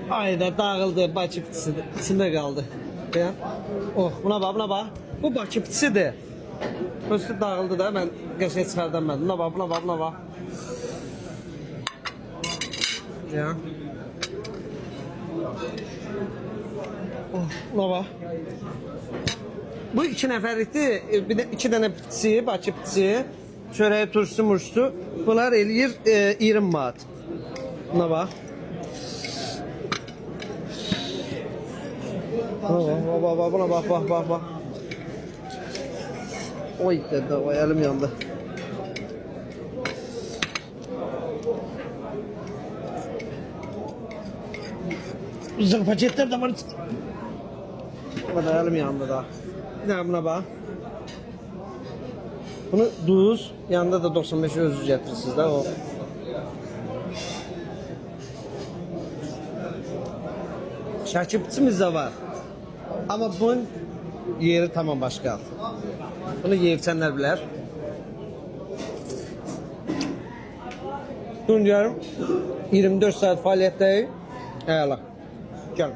Ayda dağıldı, Bakı pitisi içində qaldı. Beğen. Oh, buna bax, buna bax. Bu Bakı pitisidir. Üstü dağıldı da mən qəşəng çıxardamədim. Buna bax, buna bax, buna bax. Ya. Oh, buna bax. Bu 2 nəfərlikdir. Bir də 2 dənə pitisi, Bakı pitisi, çörəyi, turşusu, murşusu. Bunlar eləyir 20 manat. Buna bax. Buna bak. Oy dedi, oy elim yandı. Güzel paketler de var. Buna elim yandı da. Ne buna bak. Bunu duz, yanında da 95 özü getirirsiniz de o. Şakipçimiz de var. Ama bunun yeri tamam başka. Bunu yiyecekler bilər. Bunu diyorum 24 saat faaliyetteyim. Eyvallah. Gel.